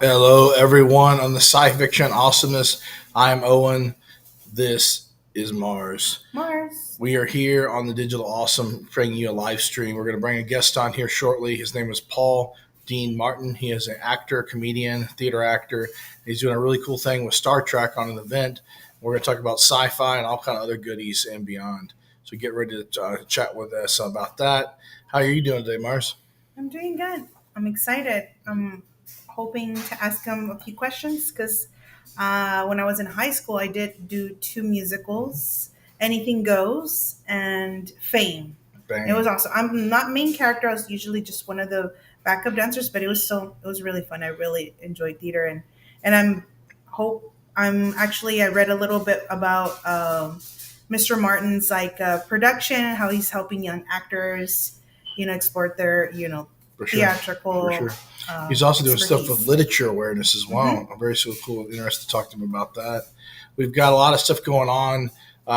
Hello, everyone on the Sci Fiction Awesomeness. I'm Owen. This is Mars. Mars. We are here on the Digital Awesome, bringing you a live stream. We're going to bring a guest on here shortly. His name is Paul Dean Martin. He is an actor, comedian, theater actor. He's doing a really cool thing with Star Trek on an event. We're going to talk about sci-fi and all kind of other goodies and beyond. So get ready to chat with us about that. How are you doing today, Mars? I'm doing good. I'm excited. I'm hoping to ask him a few questions because when I was in high school, I did do two musicals, Anything Goes and Fame. It was Bang. awesome. I'm not main character. I was usually just one of the backup dancers, but it was really fun. I really enjoyed theater and I read a little bit about Mr. Martin's production, how he's helping young actors, explore their For sure. For theatrical sure. He's also doing stuff with expertise. literature awareness as Hmm. well. I'm very so cool, interested to talk to him about that. We've got a lot of stuff going on.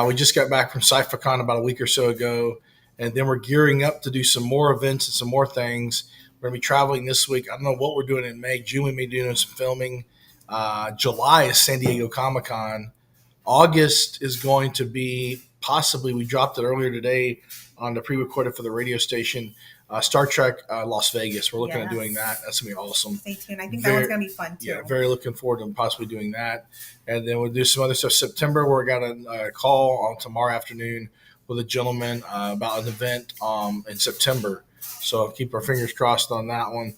We just got back from SciFicon about a week or so ago, and then we're gearing up to do some more events and some more things. We're going to be traveling this week. I don't know what we're doing in May. June, we may be doing some filming. July is San Diego Comic Con. August is going to be possibly, we dropped it earlier today on the pre recorded for the radio station. Star Trek Las Vegas. We're looking at doing that. Yes. That's gonna be awesome. Stay tuned. I think that one's Very, gonna be fun yeah, too. very looking forward to possibly doing that. And then we'll do some other stuff. September, we got a call on tomorrow afternoon with a gentleman about an event in September. So keep our fingers crossed on that one.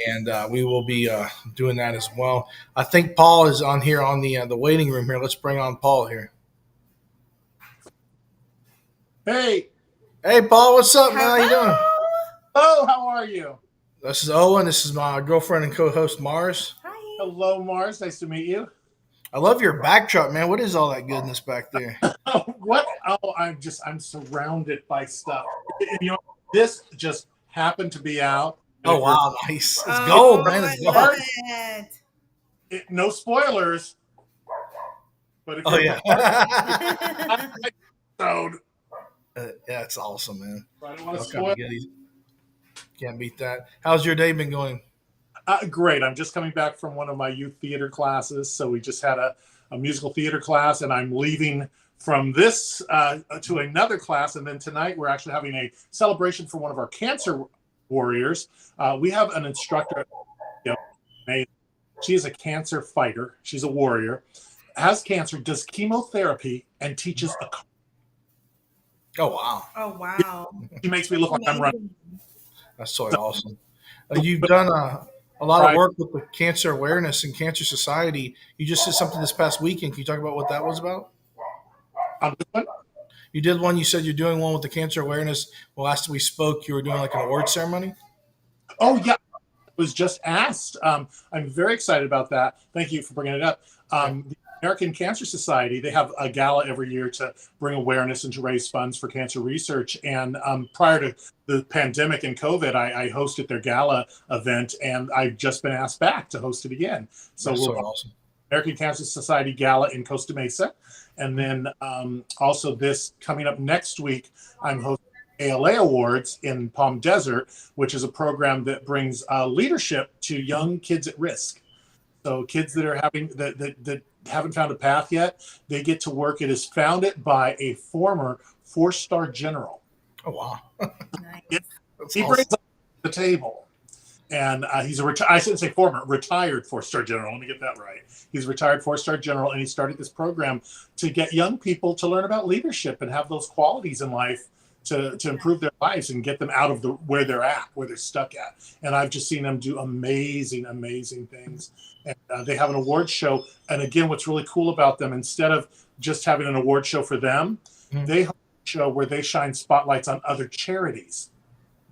And we will be doing that as well. I think Paul is on here on the waiting room here. Let's bring on Paul here. Hey, Hey, Paul, what's up, man? How you doing? Hello. oh, how are you? This is Owen. This is my girlfriend and co-host Mars. Hi. Hello, Mars. Nice to meet you. I love your backdrop, man. What is all that goodness back there? Oh, what? Oh, I'm surrounded by stuff. You know, this just happened to be out. And Oh if you're- wow, nice. It's Oh, gold, man. I It's love gold. it. no spoilers, but if Oh you're yeah. episode, Yeah, it's awesome, man. I don't want to All kind spoil. of goodies. Can't beat that. How's your day been going? Great. I'm just coming back from one of my youth theater classes. So we just had a musical theater class, and I'm leaving from this to another class. And then tonight we're actually having a celebration for one of our cancer warriors. We have an instructor. You know, she is a cancer fighter. She's a warrior, has cancer, does chemotherapy, and teaches a. Oh wow, Oh wow. She makes me look like I'm running. Amazing. that's totally awesome. You've done a lot of Right. work with the cancer awareness and cancer society. You just did something this past weekend. Can you talk about what that was about? On this one. You did one. You said you're doing one with the cancer awareness. Well, last we spoke, you were doing like an award ceremony. Oh yeah, was just asked. I'm very excited about that. Thank you for bringing it up. The American Cancer Society, they have a gala every year to bring awareness and to raise funds for cancer research. And prior to the pandemic and COVID, I hosted their gala event, and I've just been asked back to host it again. So That's so we're awesome. American Cancer Society Gala in Costa Mesa. And then also this coming up next week, I'm hosting ALA Awards in Palm Desert, which is a program that brings leadership to young kids at risk. So kids that are having that haven't found a path yet, they get to work. It is founded by a former four-star general. Oh wow, Nice. that's He awesome. brings up the table. And he's I shouldn't say former, retired four-star general. Let me get that right. He's retired four-star general, and he started this program to get young people to learn about leadership and have those qualities in life to improve their lives and get them out of where they're at, where they're stuck at. And I've just seen them do amazing, amazing things. And they have an award show. And again, what's really cool about them, instead of just having an award show for them, Mhm. they have a show where they shine spotlights on other charities.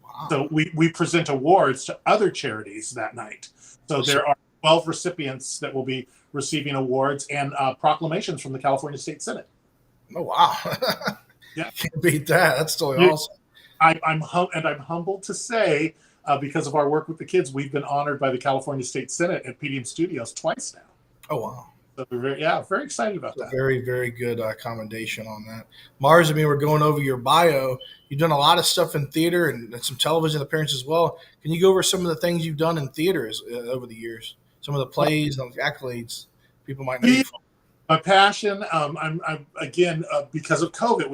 Wow. So we present awards to other charities that night. So there are 12 recipients that will be receiving awards and proclamations from the California State Senate. Oh wow, Yeah. can't beat that. That's totally Yeah. awesome. I'm humbled to say, because of our work with the kids, we've been honored by the California State Senate at PDM Studios twice now. Oh wow. So very excited about that. Very, very good commendation on that. Mars, I mean, we're going over your bio. You've done a lot of stuff in theater and some television appearances as well. Can you go over some of the things you've done in theaters over the years? some of the plays and accolades people might know you from? My passion, I'm again because of COVID,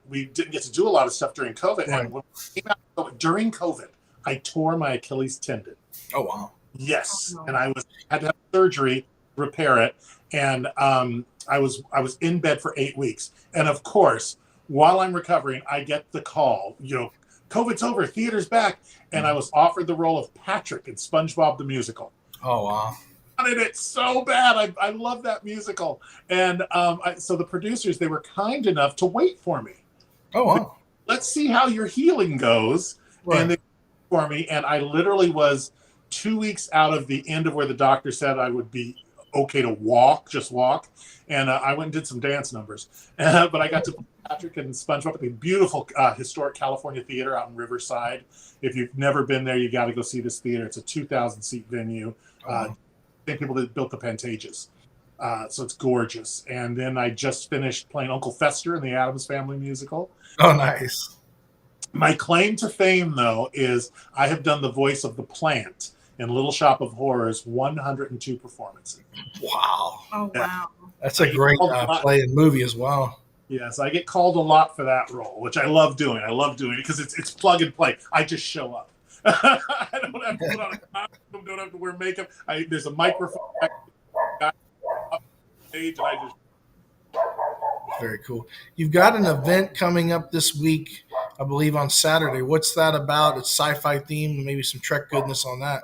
we didn't get to do a lot of stuff during COVID, Right. and when we came out during COVID, I tore my Achilles tendon. Oh, wow. Yes, Oh, no. and I had to have surgery to repair it, and I was in bed for 8 weeks, and of course, while I'm recovering, I get the call, COVID's over, theater's back, and I was offered the role of Patrick in SpongeBob the Musical. Oh, wow. Wanted it so bad. I love that musical. And so the producers, they were kind enough to wait for me. Oh, wow. Let's see how your healing goes. Right. And they waited for me. And I literally was 2 weeks out of the end of where the doctor said I would be okay to just walk. And I went and did some dance numbers. But I got to play Patrick and SpongeBob at the beautiful historic California theater out in Riverside. If you've never been there, you got to go see this theater. It's a 2,000-seat venue. Same people that built the Pantages. So it's gorgeous. And then I just finished playing Uncle Fester in the Addams Family musical. Oh, nice. My claim to fame, though, is I have done the voice of the plant in Little Shop of Horrors 102 performances. Wow. Oh, wow. That's a great play and movie as well. Yes, I get called a lot for that role, which I love doing. I love doing it because it's plug and play. I just show up. I don't have to put on a costume, don't have to wear makeup. There's a microphone up stage, and I just. Very cool. You've got an event coming up this week, I believe on Saturday. What's that about? It's sci-fi themed, maybe some Trek goodness on that.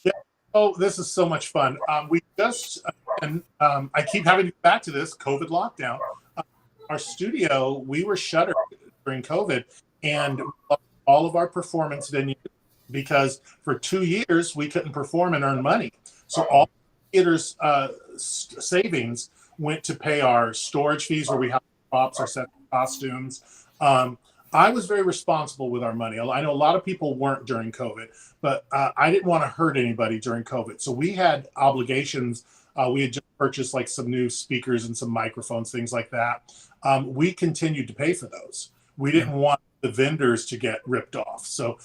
Yeah. Oh, this is so much fun. We just, and I keep having to go back to this COVID lockdown. Our studio, we were shuttered during COVID, and all of our performance venues, because for 2 years we couldn't perform and earn money. So all theaters' savings went to pay our storage fees where we have props, our set costumes. I was very responsible with our money. I know a lot of people weren't during COVID, but I didn't want to hurt anybody during COVID. So we had obligations. We had just purchased like some new speakers and some microphones, things like that. We continued to pay for those. We didn't want the vendors to get ripped off. So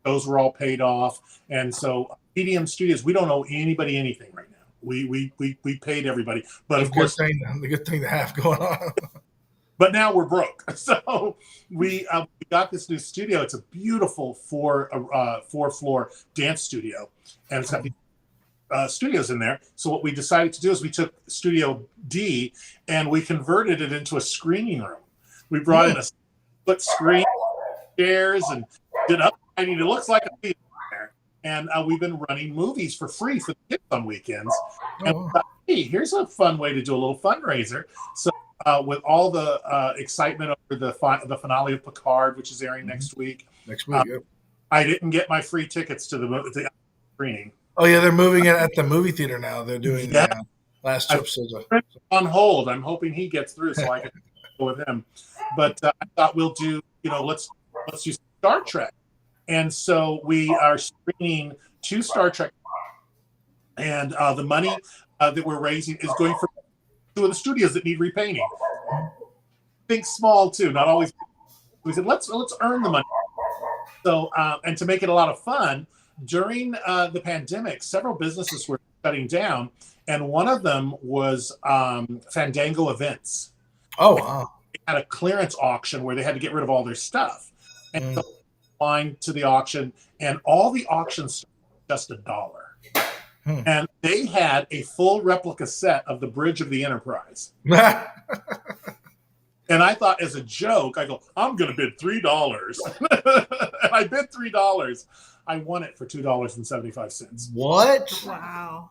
those were all paid off. And so PDM Studios, we don't owe anybody anything right now. We paid everybody. But of course, the good thing to have going on. But now we're broke. So we got this new studio. It's a beautiful four-floor dance studio. And it's got the studios in there. So what we decided to do is we took Studio D and we converted it into a screening room. We brought in a split screen, chairs, and did uplighting. It looks like a theater there. And we've been running movies for free for the kids on weekends. And we thought, hey, here's a fun way to do a little fundraiser. So with all the excitement over the finale of Picard, which is airing next week. I didn't get my free tickets to the screening. Oh, yeah, they're moving it at the movie theater now. They're doing the last two episodes. On hold. I'm hoping he gets through so I can go with him. But I thought we'll do, let's do Star Trek. And so we are screening 2 Star Trek. And the money that we're raising is going for 2 of the studios that need repainting. Think small, too. Not always. We said, let's earn the money. So, and to make it a lot of fun, during the pandemic, several businesses were shutting down, and one of them was Fandango Events. Oh, wow. They had a clearance auction where they had to get rid of all their stuff. And so line to the auction, and all the auctions just $1. And they had a full replica set of the Bridge of the Enterprise. And I thought, as a joke, I go, I'm going to bid $3. And I bid $3. I won it for $2.75. What? Wow.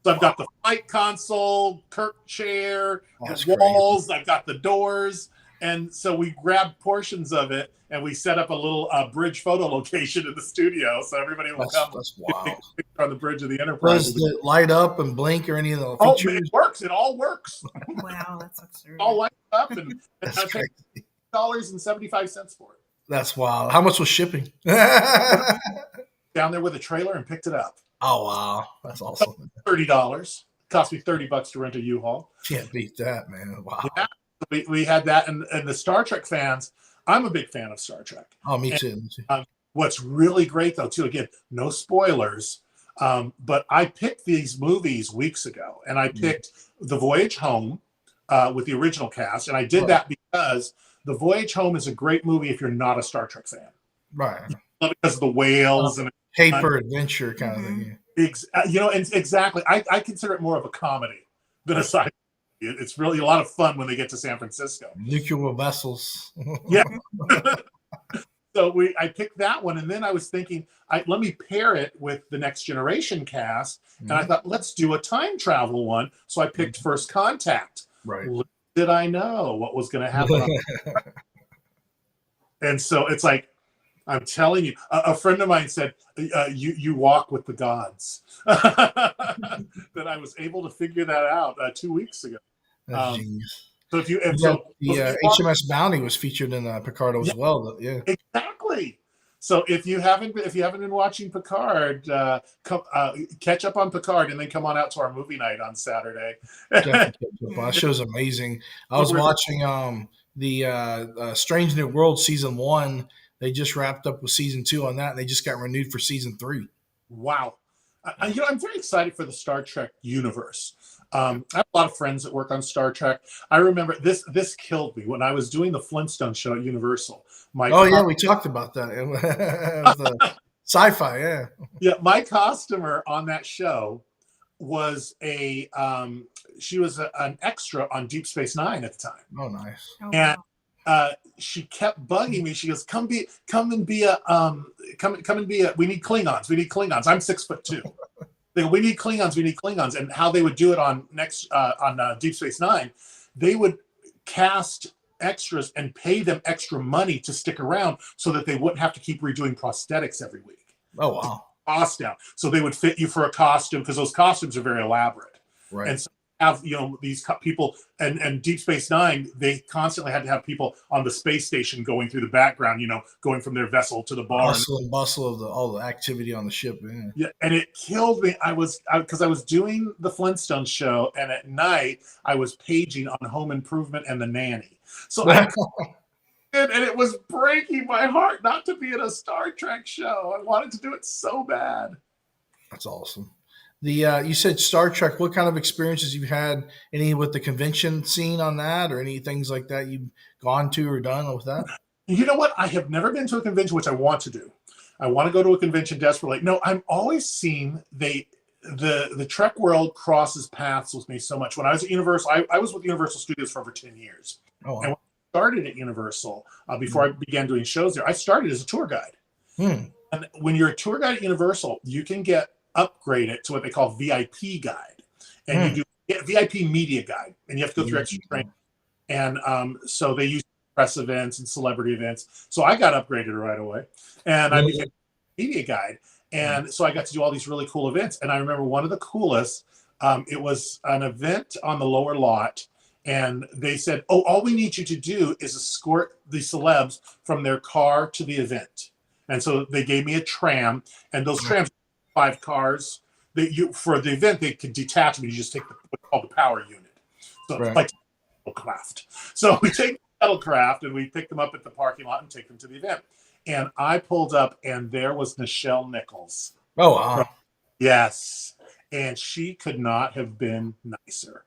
So I've got the flight console, Kirk chair, That's the walls, crazy. I've got the doors. And so we grabbed portions of it and we set up a little bridge photo location in the studio. So everybody will come That's take wild. a picture on the Bridge of the Enterprise. Does it light up and blink or any of the Oh, features? it works. It all works. Wow, that's absurd. All lights up, and I That's paid crazy. $2.75 for it. That's wild. How much was shipping? Down there with a trailer and picked it up. Oh, wow. That's awesome. $30. Cost me $30 to rent a U-Haul. Can't beat that, man. Wow. Yeah. We had that, and the Star Trek fans, I'm a big fan of Star Trek. Oh, me too. What's really great, though, too, again, no spoilers. But I picked these movies weeks ago, and I picked The Voyage Home with the original cast, and I did that because The Voyage Home is a great movie if you're not a Star Trek fan. Right. Because of the whales and paper adventure kind of thing. And exactly. I consider it more of a comedy than a sci-fi. It's really a lot of fun when they get to San Francisco. Nuclear vessels. Yeah. So I picked that one, and then I was thinking, let me pair it with the Next Generation cast, and I thought, let's do a time travel one. So I picked First Contact. Right. Little did I know what was going to happen. And so it's like, I'm telling you, a friend of mine said, you walk with the gods. That I was able to figure that out 2 weeks ago. So if you HMS Bounty was featured in Picard as well. Yeah, exactly. So if you haven't been watching Picard, catch up on Picard and then come on out to our movie night on Saturday. That show's amazing. I was watching the Strange New World season 1. They just wrapped up with season 2 on that, and they just got renewed for season 3. Wow. I'm very excited for the Star Trek universe. I have a lot of friends that work on Star Trek. I remember this killed me when I was doing the Flintstone show at Universal. We talked about that. It was sci-fi, yeah. Yeah, my customer on that show was she was an extra on Deep Space Nine at the time. Oh, nice. And she kept bugging me. She goes, come and be a we need Klingons. I'm 6'2". They go, we need Klingons. And how they would do it on Deep Space Nine, they would cast extras and pay them extra money to stick around so that they wouldn't have to keep redoing prosthetics every week. Oh, wow. Cost down. So they would fit you for a costume because those costumes are very elaborate. Right. And so have these people and Deep Space Nine, they constantly had to have people on the space station going through the background, going from their vessel to the bar. Hustle and bustle of all the activity on the ship. Yeah, and it killed me. Because I was doing the Flintstones show, and at night I was paging on Home Improvement and The Nanny. So and it was breaking my heart not to be in a Star Trek show. I wanted to do it so bad. That's awesome. You said Star Trek. What kind of experiences you've had? Any with the convention scene on that, or any things like that you've gone to or done with that? You know what? I have never been to a convention, which I want to do. I want to go to a convention desperately. No, I'm always seeing the Trek world crosses paths with me so much. When I was at Universal, I was with Universal Studios for over 10 years. Oh, wow. And when I started at Universal, before I began doing shows there, I started as a tour guide. And when you're a tour guide at Universal, you can get upgraded to what they call VIP guide, and you do VIP media guide, and you have to go through extra training. And so they use press events and celebrity events. So I got upgraded right away, and I became a media guide. And so I got to do all these really cool events. And I remember one of the coolest. It was an event on the lower lot, and they said, "Oh, all we need you to do is escort the celebs from their car to the event." And so they gave me a tram, and those trams. 5 cars. For the event, they could detach me. You just take what's called the power unit. So it's like shuttlecraft. So we take the shuttlecraft and we pick them up at the parking lot and take them to the event. And I pulled up, and there was Nichelle Nichols. Oh, wow. Yes. And she could not have been nicer.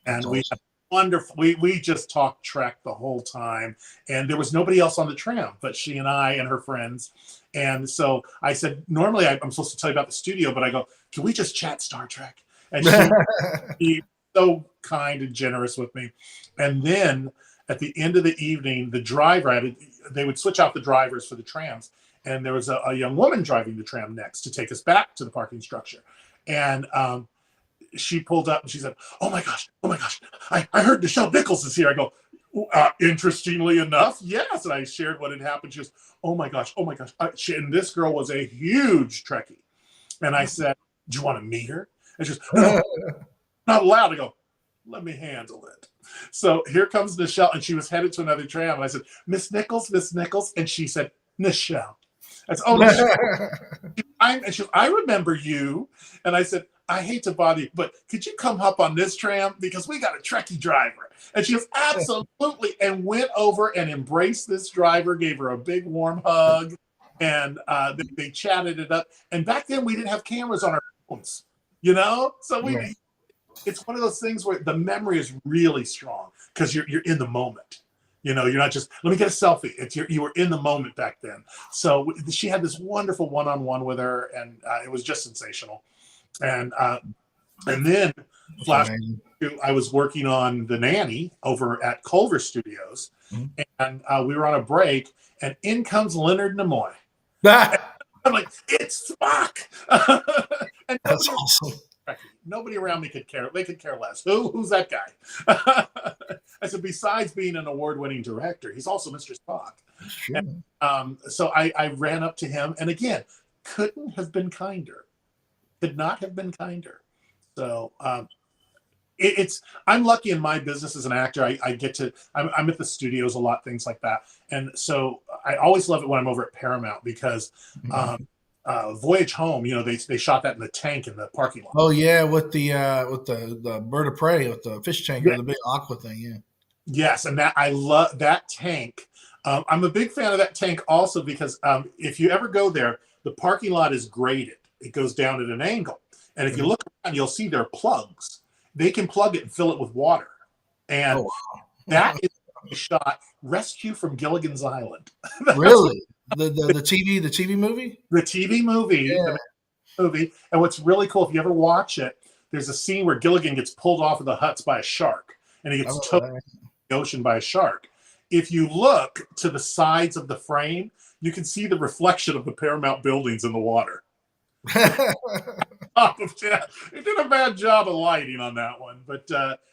And we had wonderful. We just talked Trek the whole time, and there was nobody else on the tram but she and I and her friends. And so I said, normally I'm supposed to tell you about the studio, but I go, can we just chat Star Trek? And she so kind and generous with me. And then at the end of the evening, the driver they would switch out the drivers for the trams, and there was a young woman driving the tram next to take us back to the parking structure. And she pulled up and she said, oh my gosh, I heard Nichelle Nichols is here. I go, interestingly enough, yes. And I shared what had happened. She goes, oh my gosh. And this girl was a huge Trekkie. And I said, do you want to meet her? And she goes, no, not allowed. I go, let me handle it. So here comes Nichelle, and she was headed to another tram. And I said, Miss Nichols. And she said, Nichelle. I said, oh, Nichelle. And she goes, I remember you. And I said, I hate to bother you, but could you come up on this tram? Because we got a Trekkie driver. And she goes, absolutely. And went over and embraced this driver, gave her a big warm hug. And they chatted it up. And back then we didn't have cameras on our phones, you know. So Right. it's one of those things where the memory is really strong because you're in the moment. You know, you're not just let me get a selfie. You were in the moment back then. So she had this wonderful one-on-one with her, and it was just sensational. And then That's flash amazing. I was working on The Nanny over at Culver Studios, Mhm. and we were on a break, and in comes Leonard Nimoy. Ah, I'm like, it's Spock. And that's awesome. nobody around me could care. They could care less. Who's that guy? I said, besides being an award-winning director, he's also Mr. Spock. That's And, true. so I ran up to him, and again, couldn't have been kinder. Could not have been kinder. So it's I'm lucky in my business as an actor. I get to I'm at the studios a lot, things like that, and so I always love it when I'm over at Paramount because Voyage Home, you know, they shot that in the tank in the parking lot. Oh yeah, with the bird of prey, with the fish tank or Yeah. the big aqua thing. Yeah. Yes, and that I love that tank. I'm a big fan of that tank also because if you ever go there, the parking lot is graded. It goes down at an angle, and if you Mhm. look around, you'll see there are plugs. They can plug it and fill it with water, and Oh wow. that is a shot Rescue from Gilligan's Island. That's what Really? The TV movie? the TV movie, Yeah. the movie. And what's really cool, if you ever watch it, there's a scene where Gilligan gets pulled off of the huts by a shark, and he I gets towed remember in the ocean by a shark. If you look to the sides of the frame, you can see the reflection of the Paramount buildings in the water. that. They did a bad job of lighting on that one, but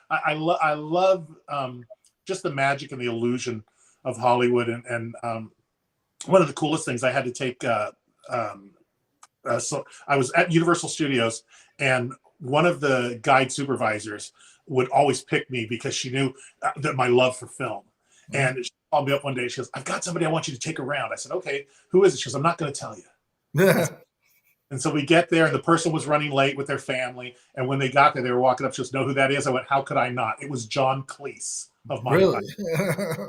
I love just the magic and the illusion of Hollywood, and one of the coolest things I had to take. So I was at Universal Studios, and one of the guide supervisors would always pick me because she knew that my love for film. Mhm. And she called me up one day. She goes, "I've got somebody I want you to take around." I said, "Okay, who is it?" She goes, "I'm not going to tell you." And so we get there, and the person was running late with their family. And when they got there, they were walking up. She goes, "Know who that is?" I went, "How could I not?" It was John Cleese of Monty Python. Really?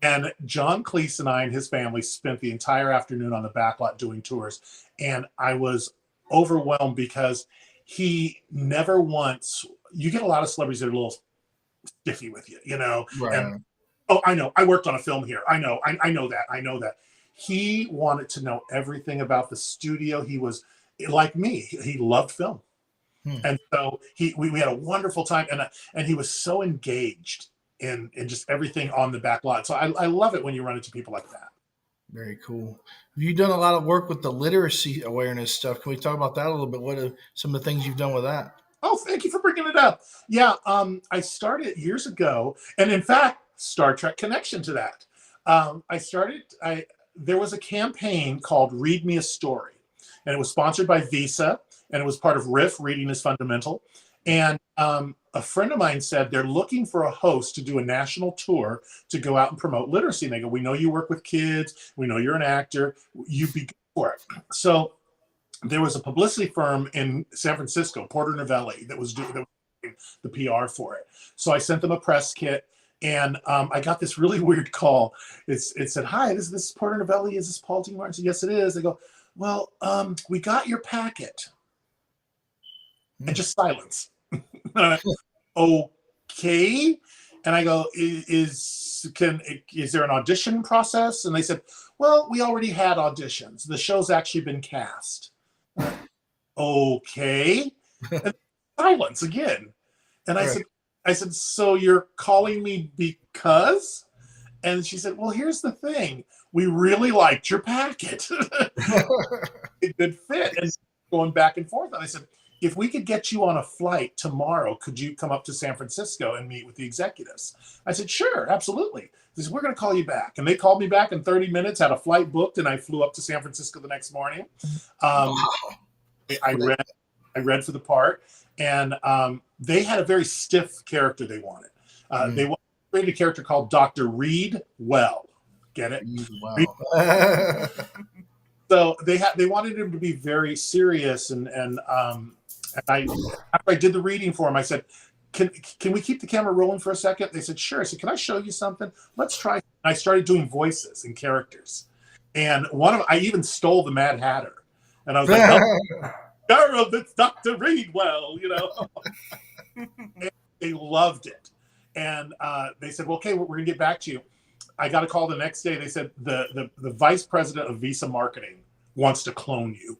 And John Cleese and I and his family spent the entire afternoon on the backlot doing tours. And I was overwhelmed because he never once, you get a lot of celebrities that are a little stiffy with you, you know, and Right. oh, I know, I worked on a film here. I know that. I know that. He wanted to know everything about the studio. He was like me, he loved film. Hmm. And so we had a wonderful time, and he was so engaged in just everything on the back lot. So I love it when you run into people like that. Very cool. Have you done a lot of work with the literacy awareness stuff? Can we talk about that a little bit? What are some of the things you've done with that? Oh, thank you for bringing it up. Yeah, I started years ago, and in fact, Star Trek connection to that. I started. I There was a campaign called "Read Me a Story," and it was sponsored by Visa, and it was part of RIF, Reading is Fundamental. And a friend of mine said they're looking for a host to do a national tour to go out and promote literacy. And they go, "We know you work with kids. We know you're an actor. You'd be good for it." So there was a publicity firm in San Francisco, Porter Novelli, that was doing the PR for it. So I sent them a press kit, and I got this really weird call. It said, "Hi, this is Porter Novelli. Is this Paul T. Martin?" I said, "Yes, it is." They go, "Well, we got your packet," and just silence. Okay. And I go, is there an audition process? And they said, "Well, we already had auditions. The show's actually been cast." Okay. And silence again. And Right. I said, "So you're calling me because?" And she said, "Well, here's the thing. We really liked your packet." It could fit. And going back and forth. And I said, "If we could get you on a flight tomorrow, could you come up to San Francisco and meet with the executives?" I said, "Sure, absolutely." They said, "We're going to call you back." And they called me back in 30 minutes, had a flight booked, and I flew up to San Francisco the next morning. Um, Wow. I read I read for the part, and they had a very stiff character they wanted. They created a character called Dr. Reed Well. Get it? Wow. So they wanted him to be very serious, and I after I did the reading for him, I said, "Can we keep the camera rolling for a second?" They said, "Sure." I said, "Can I show you something? Let's try." And I started doing voices and characters, and I even stole the Mad Hatter, and I was like, "Oh." girl that's Dr. Reedwell, And they loved it. And they said, well, okay, we're going to get back to you. I got a call the next day. They said the vice president of Visa marketing wants to clone you.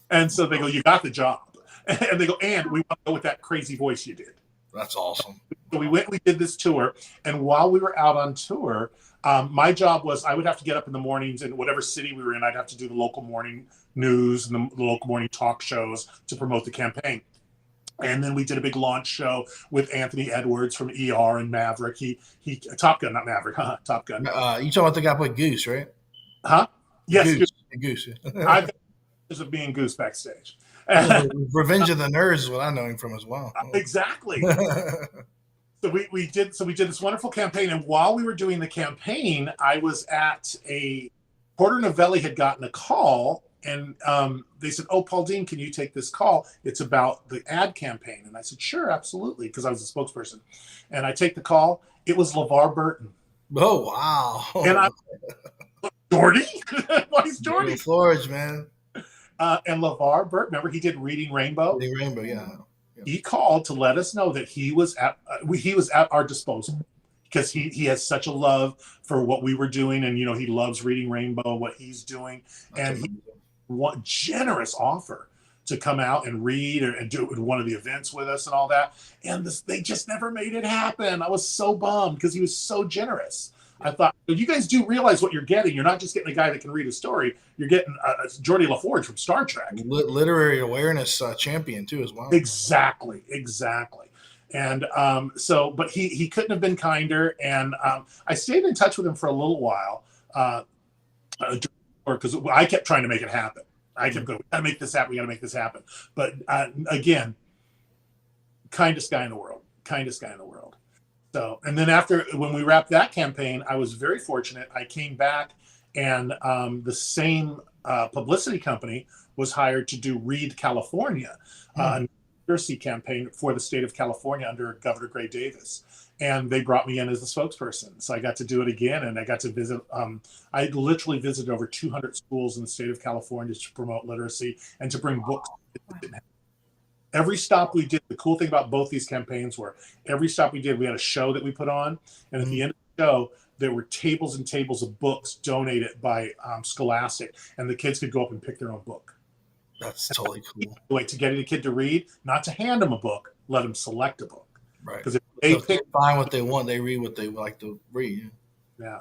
And so they go, you got the job. And they go, and we want to go with that crazy voice you did. That's awesome. So we did this tour. And while we were out on tour, my job was I would have to get up in the mornings in whatever city we were in. I'd have to do the local morning news and the local morning talk shows to promote the campaign. And then we did a big launch show with Anthony Edwards from ER and Maverick. He Top Gun, not Maverick, Top Gun. You talking about the guy who played Goose, right? Huh? Yes, Goose. I've of being Goose backstage. Revenge of the Nerds is what I know him from as well. Exactly. So we did this wonderful campaign, and while we were doing the campaign, I was at a Porter Novelli had gotten a call. And they said, oh, Paul Dean, can you take this call? It's about the ad campaign. And I said, sure, absolutely, because I was a spokesperson. And I take the call. It was LeVar Burton. Oh, wow. And I, Jordy? Why is Jordy? Flores, man. And LeVar Burton, remember he did Reading Rainbow? Reading Rainbow, yeah. He called to let us know that he was at our disposal. Because he has such a love for what we were doing. And, he loves Reading Rainbow, what he's doing. And he what generous offer to come out and read and do one of the events with us and all that. And they just never made it happen. I was so bummed because he was so generous. I thought, you guys do realize what you're getting. You're not just getting a guy that can read a story. You're getting Geordi LaForge from Star Trek. Literary awareness champion too as well. Exactly. And but he couldn't have been kinder. And I stayed in touch with him for a little while. Because I kept trying to make it happen. I kept going, we got to make this happen. But again, kindest guy in the world. So, and then when we wrapped that campaign, I was very fortunate. I came back and the same publicity company was hired to do Read California, a literacy campaign for the state of California under Governor Gray Davis. And they brought me in as the spokesperson. So I got to do it again. And I got to visit, I literally visited over 200 schools in the state of California to promote literacy and to bring books. Every stop we did, the cool thing about both these campaigns were every stop we did, we had a show that we put on. And at the end of the show, there were tables and tables of books donated by Scholastic. And the kids could go up and pick their own book. That's totally cool. Like to get a kid to read, not to hand them a book, let them select a book. Right. Because if they find what they want, they read what they like to read. Yeah.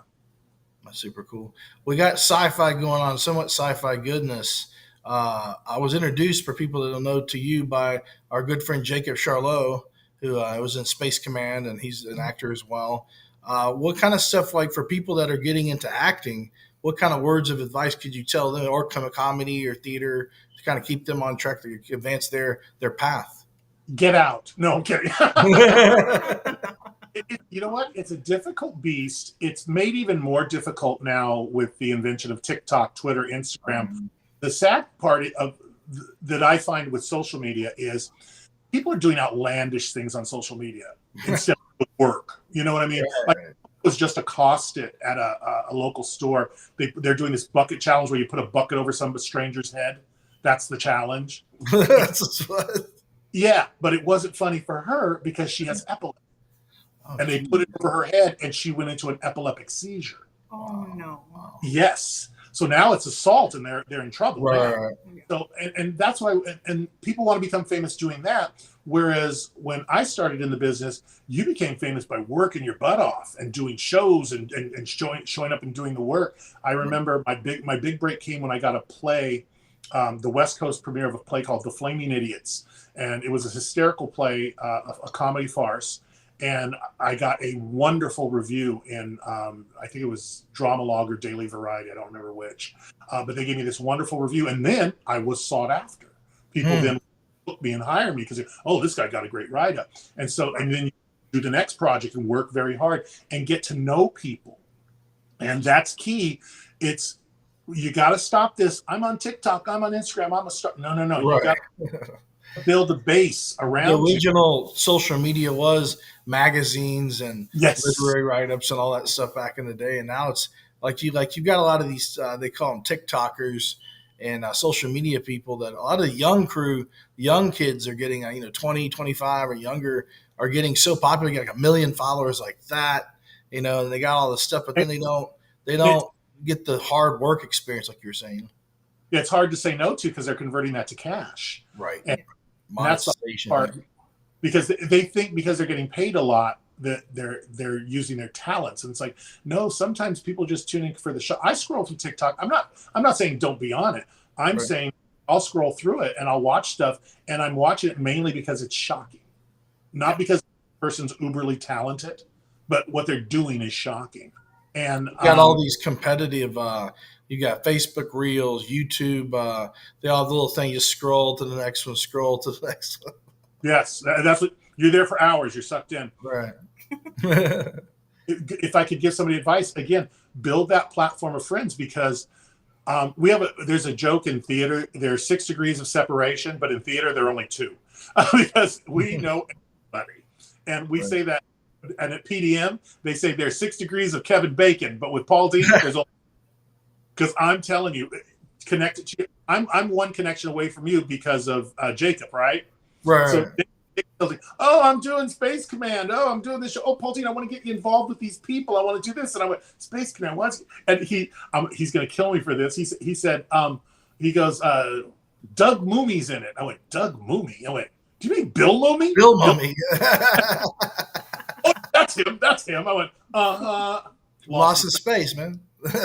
That's super cool. We got sci-fi going on, somewhat sci-fi goodness. I was introduced, for people that don't know, to you by our good friend Jacob Charlot, who was in Space Command, and he's an actor as well. What kind of stuff, like for people that are getting into acting, what kind of words of advice could you tell them, or comedy or theater, to kind of keep them on track to advance their path? Get out. No, I'm kidding. You know what? It's a difficult beast. It's made even more difficult now with the invention of TikTok, Twitter, Instagram. The sad part that I find with social media is people are doing outlandish things on social media instead of work. You know what I mean? Yeah. Like, I was just accosted at a local store. They're doing this bucket challenge where you put a bucket over some stranger's head. That's the challenge. Yeah, but it wasn't funny for her because she has epilepsy. Oh, and they put it over her head and she went into an epileptic seizure. Oh, no. Yes. So now it's assault and they're in trouble. Right. So, and that's why, and people want to become famous doing that. Whereas when I started in the business, you became famous by working your butt off and doing shows and showing up and doing the work. I remember my big break came when I got a play, the West Coast premiere of a play called The Flaming Idiots. And it was a hysterical play, a comedy farce. And I got a wonderful review in, I think it was Dramalog or Daily Variety. I don't remember which. But they gave me this wonderful review. And then I was sought after. People then book me and hire me because, oh, this guy got a great write-up. And then you do the next project and work very hard and get to know people. And that's key. You got to stop this. I'm on TikTok. I'm on Instagram. I'm a star. No. Right. You got to build a base around the original social media was magazines and literary write-ups and all that stuff back in the day. And now it's like you've got a lot of these, they call them TikTokers, and social media people, that a lot of the young crew, young kids are getting, 20, 25 or younger, are getting so popular, get like 1 million followers like that, and they got all this stuff, but then they don't get the hard work experience like you were saying. It's hard to say no to because they're converting that to cash. Right. And that's the Monetization. part, because they think because they're getting paid a lot that they're using their talents, and it's like, no, sometimes people just tune in for the show. I scroll through TikTok. I'm not saying don't be on it. I'm Right. saying I'll scroll through it and I'll watch stuff, and I'm watching it mainly because it's shocking, not because the person's uberly talented, but what they're doing is shocking. And You got all these competitive, you got Facebook Reels, YouTube, they all have the little thing, you scroll to the next one, scroll to the next one. yes, that's what you're there for hours. You're sucked in. Right. If I could give somebody advice, again, build that platform of friends, because there's a joke in theater. There's 6 degrees of separation, but in theater there are only 2, because we know everybody, and we say that. And at PDM they say there's 6 degrees of Kevin Bacon, but with Paul Dean there's only, because I'm telling you, connected to you. I'm one connection away from you because of Jacob, right? Right. So like, oh, I'm doing Space Command. Oh, I'm doing this show. Oh, Paul Dean, I want to get you involved with these people. I want to do this. And I went, Space Command, what's... And he's going to kill me for this. He said, he goes, Doug Moomey's in it. I went, Doug Moomey? I went, do you mean Bill Moomey? Bill Moomey. Oh, that's him. I went, Lost in Space, man.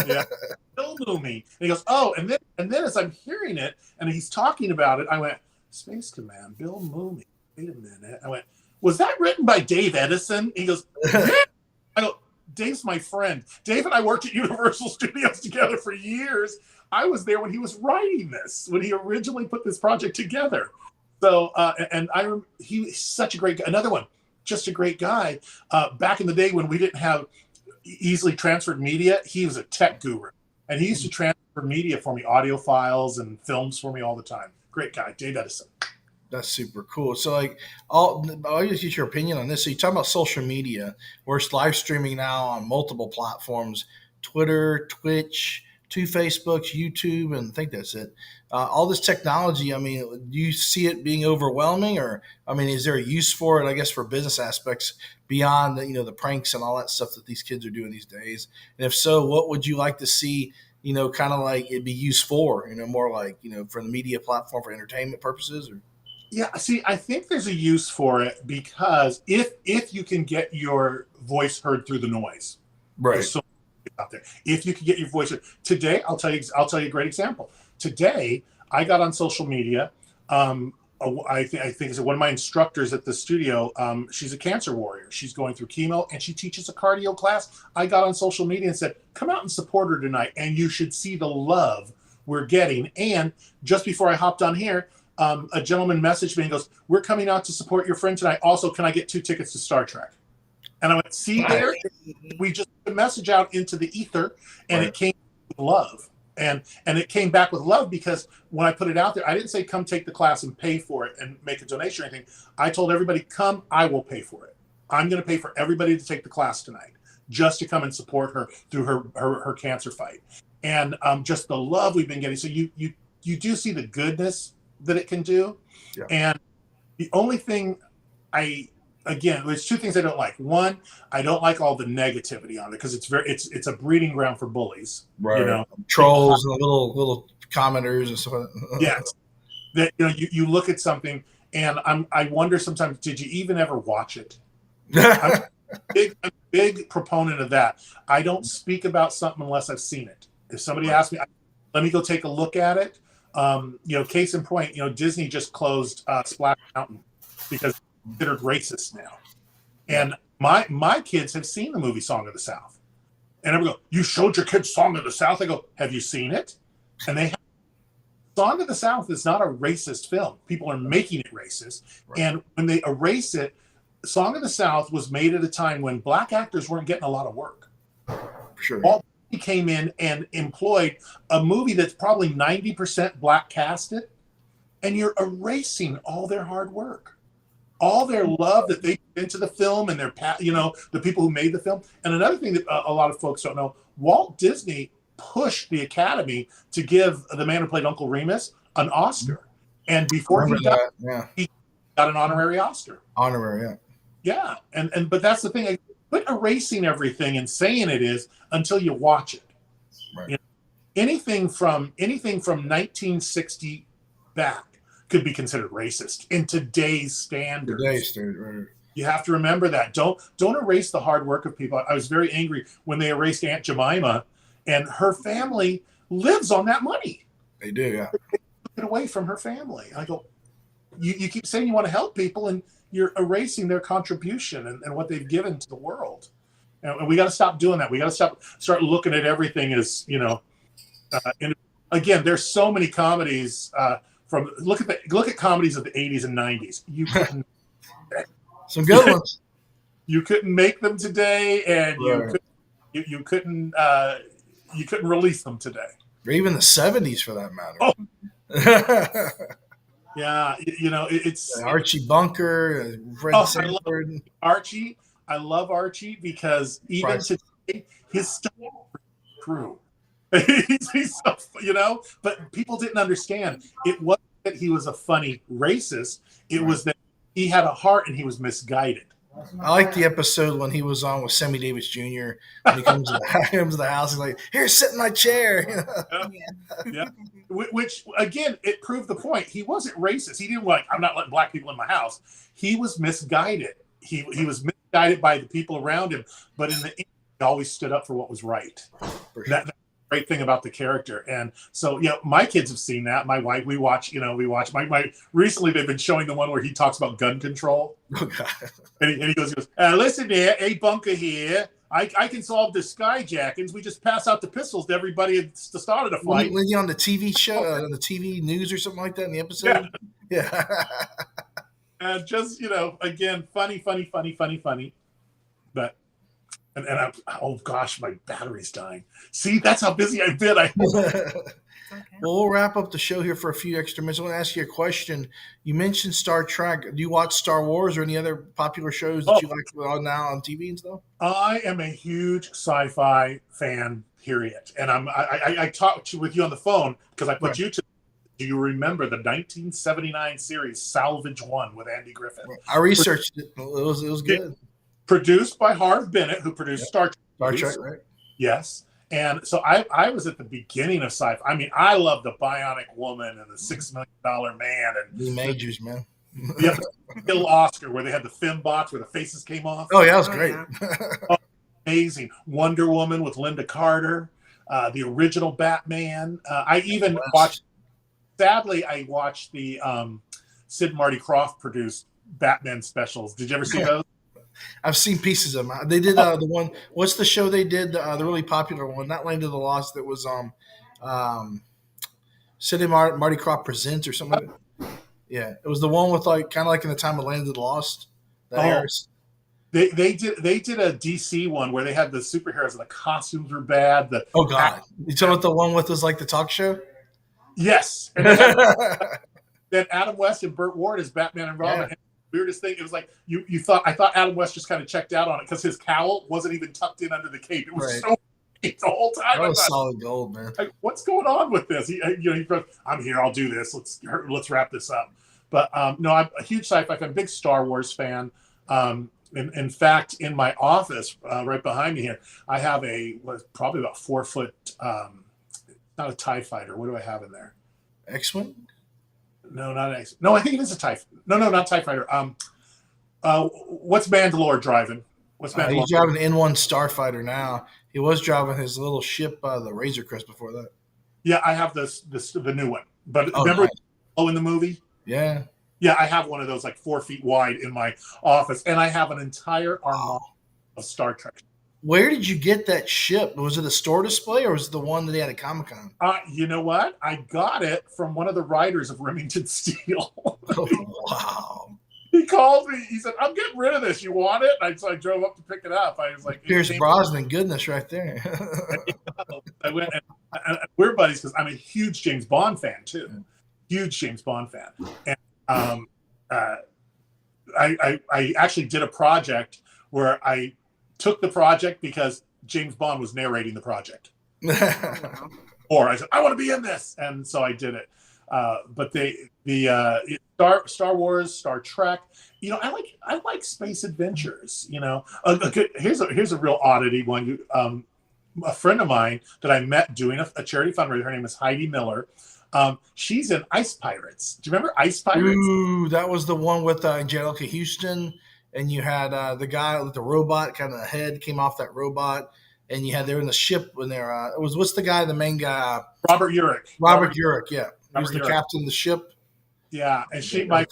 Yeah. Bill Moomey. And he goes, oh, and then as I'm hearing it and he's talking about it, I went, Space Command, Bill Moomey. Wait a minute. I went, was that written by Dave Edison? He goes, yeah. I go, Dave's my friend. Dave and I worked at Universal Studios together for years. I was there when he was writing this, when he originally put this project together. So, he's such a great guy. Another one, just a great guy. Back in the day when we didn't have easily transferred media, he was a tech guru. And he used to transfer media for me, audio files and films for me all the time. Great guy, Dave Edison. That's super cool. So, I'll just get your opinion on this. So, you talk about social media. We're live streaming now on multiple platforms: Twitter, Twitch, 2 Facebooks, YouTube, and I think that's it. All this technology. I mean, do you see it being overwhelming, or is there a use for it? I guess for business aspects beyond the pranks and all that stuff that these kids are doing these days. And if so, what would you like to see? Kind of like it be used for. More like for the media platform for entertainment purposes, or. Yeah, see, I think there's a use for it, because if you can get your voice heard through the noise, right? There's so much out there. If you can get your voice heard. Today, I'll tell you a great example. Today, I got on social media. I think it's one of my instructors at the studio. She's a cancer warrior. She's going through chemo, and she teaches a cardio class. I got on social media and said, "Come out and support her tonight, and you should see the love we're getting." And just before I hopped on here, a gentleman messaged me and goes, "We're coming out to support your friend tonight. Also, can I get 2 tickets to Star Trek?" And I went, "See there, we just put a message out into the ether, and It came with love, and it came back with love, because when I put it out there, I didn't say come take the class and pay for it and make a donation or anything. I told everybody, come, I will pay for it. I'm going to pay for everybody to take the class tonight, just to come and support her through her cancer fight." And just the love we've been getting. So you do see the goodness that it can do. Yeah. And the only thing there's 2 things I don't like. One, I don't like all the negativity on it, because it's a breeding ground for bullies. Right. Trolls and little commenters and stuff. Yes. That you look at something, and I wonder sometimes, did you even ever watch it? I'm a big proponent of that. I don't speak about something unless I've seen it. If somebody asks me, let me go take a look at it. Case in point, Disney just closed Splash Mountain because it's considered racist now. And my kids have seen the movie Song of the South. And I go, "You showed your kids Song of the South?" I go, "Have you seen it?" And they have. Song of the South is not a racist film. People are making it racist. Right. And when they erase it, Song of the South was made at a time when Black actors weren't getting a lot of work. Sure. He came in and employed a movie that's probably 90% Black casted, and you're erasing all their hard work, all their love that they put into the film, and the people who made the film. And another thing that a lot of folks don't know, Walt Disney pushed the Academy to give the man who played Uncle Remus an Oscar. And before he died, he got an honorary Oscar. Honorary, yeah. Yeah, but that's the thing. I quit erasing everything and saying it is until you watch it. Right. You know, anything from 1960 back could be considered racist in today's standards. Right. You have to remember that. Don't erase the hard work of people. I was very angry when they erased Aunt Jemima, and her family lives on that money. They do, yeah. They took it away from her family. I go, you keep saying you want to help people, and you're erasing their contribution and what they've given to the world. And we got to stop doing that. We got to start looking at everything as, and again, there's so many comedies look at comedies of the 80s and 90s. You couldn't some good ones. You couldn't make them today, and you couldn't release them today. Or even the 70s for that matter. Oh. Yeah, it's Archie Bunker, Fred Sanford. Archie. I love Archie because even today his stuff is true. he's so, but people didn't understand. It wasn't that he was a funny racist. It was that he had a heart and he was misguided. I like the episode when he was on with Sammy Davis Jr. When he comes to the house, he's like, "Here, sit in my chair." Yeah. Which again, it proved the point. He wasn't racist. He didn't I'm not letting black people in my house. He was misguided. He was misguided by the people around him. But in the end, he always stood up for what was right. For sure. That's the great thing about the character. And so, my kids have seen that. My wife, we watch. My recently they've been showing the one where he talks about gun control. Oh, God. And he goes, listen there, a bunker here. I can solve the skyjackings. We just pass out the pistols to everybody at the start of the fight. Was he on the TV show, on the TV news or something like that in the episode? Yeah. And just, again, funny. But, and I'm, oh gosh, my battery's dying. See, that's how busy I've been. Okay. Well, we'll wrap up the show here for a few extra minutes. I want to ask you a question. You mentioned Star Trek. Do you watch Star Wars or any other popular shows that you like now on TV and stuff? I am a huge sci-fi fan, period. And I talked with you on the phone because I put you to. Do you remember the 1979 series Salvage One with Andy Griffith? I researched it. It was good. Produced by Harv Bennett, who produced Star Trek. Star Trek, right? Yes. And so I was at the beginning of sci-fi. I mean, I love the Bionic Woman and the $6 Million Man and Lee Majors, man. Yep, Kill Oscar, where they had the fembots where the faces came off. Oh yeah, that was great. Amazing. Wonder Woman with Linda Carter, the original Batman. I even watched. Sadly, I watched the Sid and Marty Krofft produced Batman specials. Did you ever see those? I've seen pieces of them. They did the one. What's the show they did? The really popular one, not Land of the Lost. That was Sid and Marty Krofft Presents or something. Like that. Yeah, it was the one with kind of like in the time of Land of the Lost. They did a DC one where they had the superheroes and the costumes were bad. Oh God, you talking about the one with us like the talk show? Yes. And then Adam West and Burt Ward as Batman and Robin. Yeah. And the weirdest thing, it was like I thought Adam West just kind of checked out on it because his cowl wasn't even tucked in under the cape. It was so the whole time. That was solid gold, man. Like, what's going on with this? He I'm here. I'll do this. Let's wrap this up. But no, I'm a huge sci-fi fan, big Star Wars fan. In fact, in my office, right behind me here, I have probably about 4 foot. Not a TIE fighter. What do I have in there? X-Wing? No, not an X. No, I think it is a TIE. No, not TIE fighter. What's Mandalore driving? What's Mandalore? He's driving an N1 Starfighter now. He was driving his little ship, the Razor Crest, before that. Yeah, I have the new one. But remember in the movie? Yeah. Yeah, I have one of those 4 feet wide in my office, and I have an entire armada of Star Trek. Where did you get that ship? Was it a store display or was it the one that they had at Comic-Con? You know what? I got it from one of the writers of Remington Steele. Oh, wow. He called me. He said, "I'm getting rid of this. You want it?" So I drove up to pick it up. I was like, Pierce Brosnan goodness right there. I went and we're buddies because I'm a huge James Bond fan too. Huge James Bond fan. And I actually did a project where I took the project because James Bond was narrating the project. Oh, wow. Or I said, I want to be in this, and so I did it. But Star Wars, Star Trek. I like space adventures. Here's a real oddity one. A friend of mine that I met doing a charity fundraiser. Her name is Heidi Miller. She's in Ice Pirates. Do you remember Ice Pirates? Ooh, that was the one with Angelica Houston, and you had the guy with the robot, kind of the head came off that robot, and you had they're in the ship when they're it was what's the guy, the main guy, Robert Urich. Robert Urich, yeah, he was Robert the Urich. captain of the ship. Yeah, and Okay.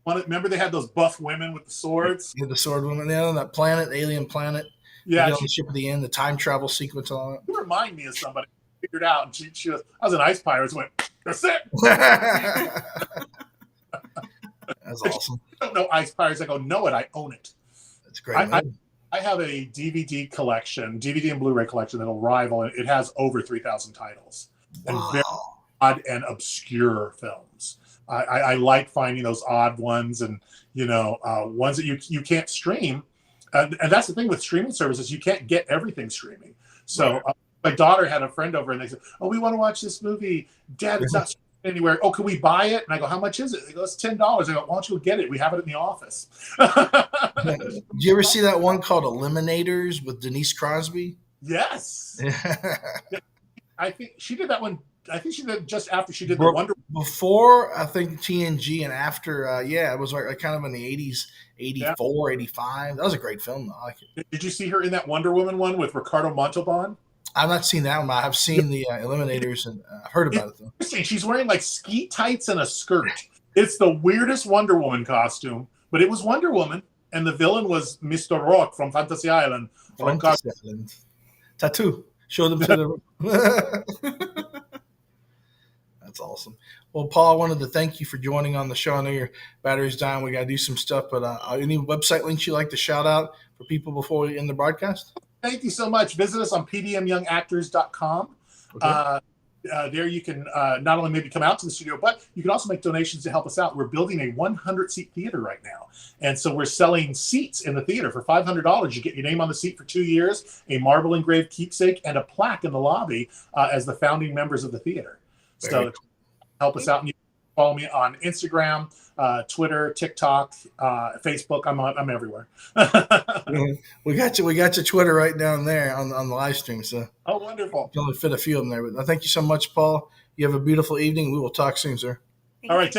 remember they had those buff women with the swords. Yeah, the sword woman, yeah, on that planet, alien planet. Yeah, they get on the ship at the end, the time travel sequence on it. You remind me of somebody. Figured out, and she was. I was an Ice Pirates. Went. That's it. That's awesome. I don't know Ice Pirates. I go, know it. I own it. That's great. I have a DVD collection, DVD and Blu-ray collection that'll rival. It has over 3,000 titles. Wow. And very odd and obscure films. I like finding those odd ones, and ones that you can't stream. And that's the thing with streaming services, you can't get everything streaming. So my daughter had a friend over, and they said, "Oh, we want to watch this movie, Dad. It's not anywhere. Oh, can we buy it?" And I go, "How much is it?" They go, "It's $10." I go, "Why don't you get it? We have it in the office." Did you ever see that one called Eliminators with Denise Crosby? Yes. I think she did that one. I think she did just after she did the Wonder. Before, I think TNG, and after, it was like kind of in the 80s, 84, 85. That was a great film, though. I like it. Did you see her in that Wonder Woman one with Ricardo Montalban? I've not seen that one. I've seen the Eliminators and heard about it, though. She's wearing like ski tights and a skirt. It's the weirdest Wonder Woman costume, but it was Wonder Woman, and the villain was Mr. Rock from Fantasy Island. Tattoo. Show them to the. That's awesome. Well, Paul, I wanted to thank you for joining on the show. I know your battery's dying. We got to do some stuff, but any website links you'd like to shout out for people before we end the broadcast? Thank you so much. Visit us on pdmyoungactors.com. Okay. There you can not only maybe come out to the studio, but you can also make donations to help us out. We're building a 100-seat theater right now. And so we're selling seats in the theater for $500. You get your name on the seat for 2 years, a marble engraved keepsake, and a plaque in the lobby as the founding members of the theater. So help us out. And you can follow me on Instagram, Twitter, TikTok, Facebook. I'm everywhere. We got your Twitter right down there on the live stream. So wonderful. You can only fit a few of them there. But thank you so much, Paul. You have a beautiful evening. We will talk soon, sir. All right.